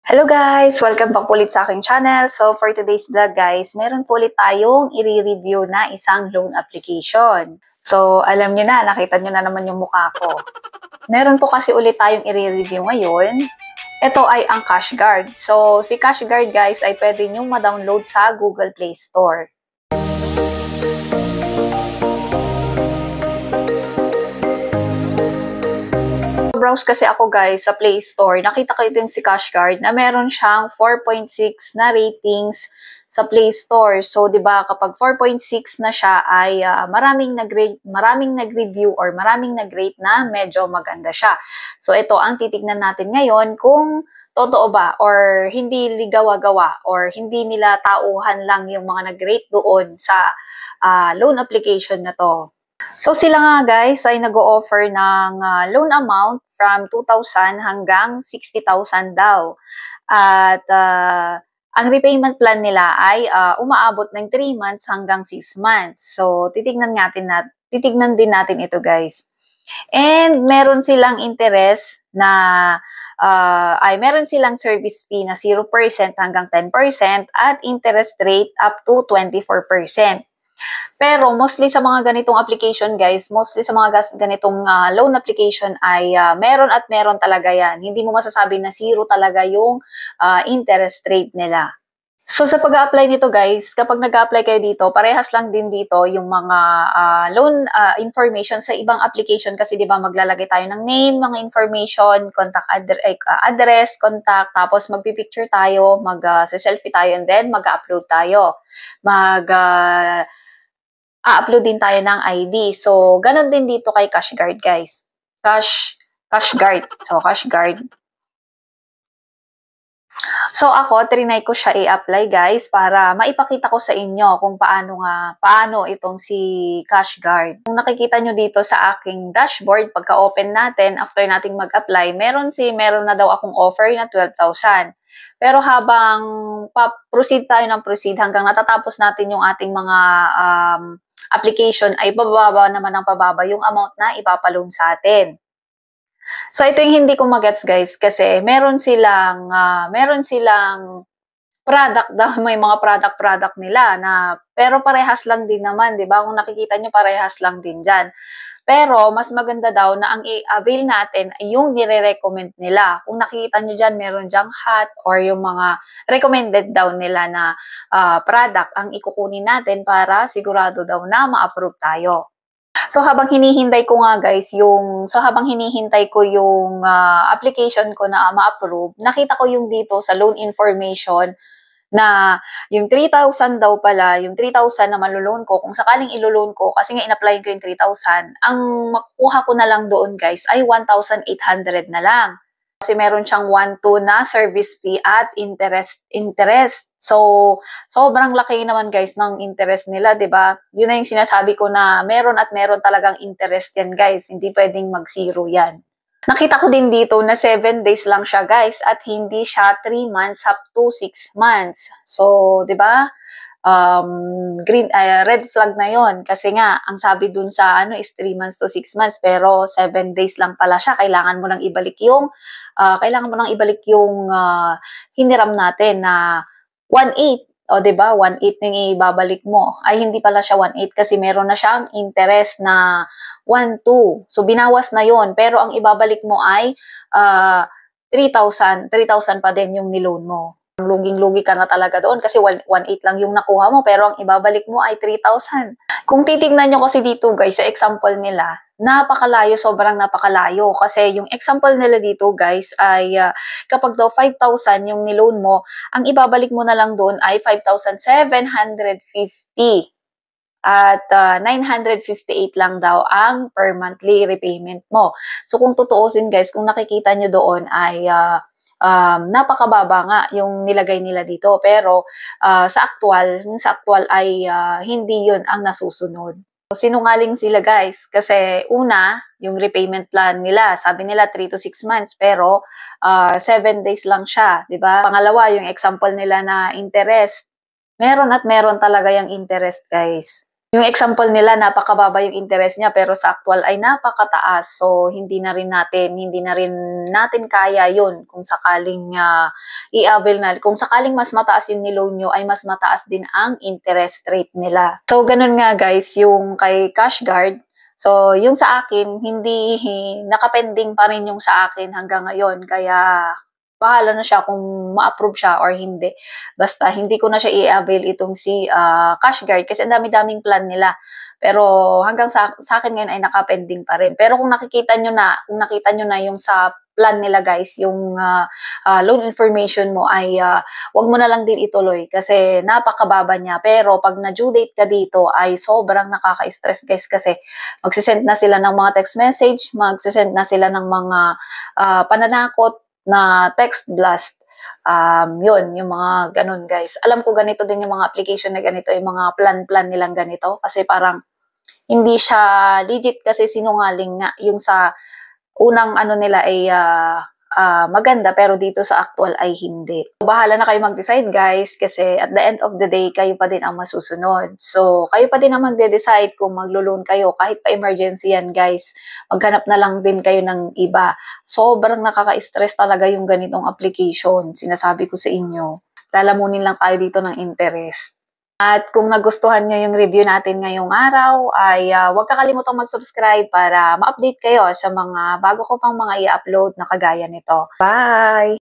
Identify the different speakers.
Speaker 1: Hello guys! Welcome back ulit sa aking channel. So for today's vlog guys, meron po ulit tayong i-review na isang loan application. So alam nyo na, nakita nyo na naman yung mukha ko. Meron po kasi ulit tayong i-review ngayon. Ito ay ang CashGuard. So si CashGuard guys ay pwede nyo ma-download sa Google Play Store. Browse kasi ako guys sa Play Store, nakita ko itong si CashGuard na meron siyang 4.6 na ratings sa Play Store. So, 'di ba, kapag 4.6 na siya ay maraming nag-review or maraming nag-rate na medyo maganda siya. So, ito ang titignan natin ngayon kung totoo ba or hindi ligaw-gawa or hindi nila tauhan lang yung mga nag-rate doon sa loan application na to. So sila nga guys ay nag-o-offer ng loan amount from 2,000 hanggang 60,000 daw. At ang repayment plan nila ay umaabot ng 3 months hanggang 6 months. So titignan din natin ito guys. And meron silang interest na meron silang service fee na 0% hanggang 10% at interest rate up to 24%. Pero mostly sa mga ganitong application guys, mostly sa mga ganitong loan application ay meron at meron talaga yan. Hindi mo masasabi na zero talaga yung interest rate nila. So sa pag-a-apply nito guys, kapag nag-a-apply kayo dito, parehas lang din dito yung mga loan information sa ibang application kasi 'di ba maglalagay tayo ng name, mga information, contact address, contact, tapos magpi-picture tayo, mag-selfie tayo and then mag-upload tayo. Upload din tayo ng ID. So, ganun din dito kay CashGuard, guys. CashGuard. So, CashGuard. So, ako, trinay ko siya i-apply, guys, para maipakita ko sa inyo kung paano itong si CashGuard. Kung nakikita nyo dito sa aking dashboard, pagka-open natin, after nating mag-apply, meron na daw akong offer na 12,000. Pero habang proceed tayo ng proceed hanggang natatapos natin yung ating mga application ay pababa naman ng pababa yung amount na ipapaloan sa atin. So ito yung hindi ko magets guys kasi meron silang product daw, may mga product nila na pero parehas lang din naman, 'di ba? Kung nakikita nyo parehas lang din diyan. Pero, mas maganda daw na ang i-avail natin ay yung nire-recommend nila. Kung nakikita nyo dyan, meron dyang hot or yung mga recommended daw nila na product ang ikukunin natin para sigurado daw na ma-approve tayo. So habang hinihintay ko yung application ko na ma-approve, nakita ko yung dito sa loan information na yung 3,000 daw pala, yung 3,000 na maloloan ko, kung sakaling iloloan ko, kasi nga in-apply ko yung 3,000, ang makukuha ko na lang doon guys ay 1,800 na lang. Kasi meron siyang 1,2 na service fee at interest. So, sobrang laki naman guys ng interest nila, 'di ba? Yun na yung sinasabi ko na meron at meron talagang interest yan guys. Hindi pwedeng mag-zero yan. Nakita ko din dito na 7 days lang siya guys at hindi siya 3 months up to 6 months. So, 'di ba? Red flag na 'yon kasi nga ang sabi dun sa is 3 months to 6 months pero 7 days lang pala siya. Kailangan mo nang ibalik yung hiniram natin na 1/8. O, 'di ba? 1/8 yung ibabalik mo. Ay hindi pala siya 1/8 kasi meron na siyang interest na 1,2. So binawas na 'yon, pero ang ibabalik mo ay 3,000 pa din yung niloan mo. Luging-lugi ka na talaga doon kasi 1,8 lang yung nakuha mo pero ang ibabalik mo ay 3,000. Kung titingnan nyo kasi dito guys sa example nila, sobrang napakalayo kasi yung example nila dito guys ay kapag daw 5,000 yung niloan mo, ang ibabalik mo na lang doon ay 5,750 at 958 lang daw ang per monthly repayment mo. So kung tutuusin guys, kung nakikita nyo doon ay napakababa nga yung nilagay nila dito pero sa actual ay hindi yun ang nasusunod. Sinungaling sila guys kasi una, yung repayment plan nila, sabi nila 3 to 6 months pero 7 days lang siya, 'di ba? Pangalawa, yung example nila na interest. Meron at meron talaga yung interest guys. Yung example nila, napakababa yung interest niya, pero sa actual ay napakataas. So, hindi na rin natin kaya yun kung sakaling i-avail na. Kung sakaling mas mataas yung niloan nyo, ay mas mataas din ang interest rate nila. So, ganun nga guys, yung kay CashGuard. So, yung sa akin, hindi nakapending pa rin yung sa akin hanggang ngayon. Kaya, bahala na siya kung ma-approve siya or hindi. Basta hindi ko na siya i-avail itong si CashGuard kasi ang dami-daming plan nila. Pero hanggang sa akin ngayon ay naka-pending pa rin. Pero kung nakita nyo na yung sa plan nila guys, yung loan information mo ay wag mo na lang din ituloy kasi napakababa niya. Pero pag na-due date ka dito ay sobrang nakaka-stress guys kasi magsisend na sila ng mga text message, magsisend na sila ng mga pananakot na text blast. Yun, yung mga ganun guys. Alam ko ganito din yung mga application na ganito, yung mga plan nilang ganito. Kasi parang hindi siya legit kasi sinungaling nga. Yung sa unang ano nila ay maganda pero dito sa actual ay hindi. So, bahala na kayo mag-decide guys kasi at the end of the day, kayo pa din ang masusunod. So, kayo pa din ang magde-decide kung maglo-loan kayo. Kahit pa emergency yan guys, maghanap na lang din kayo ng iba. Sobrang nakaka-stress talaga yung ganitong application. Sinasabi ko sa inyo. Lalamunin lang tayo dito ng interest. At kung nagustuhan nyo yung review natin ngayong araw, ay huwag kakalimutang mag-subscribe para ma-update kayo sa mga bago ko pang mga i-upload na kagaya nito. Bye!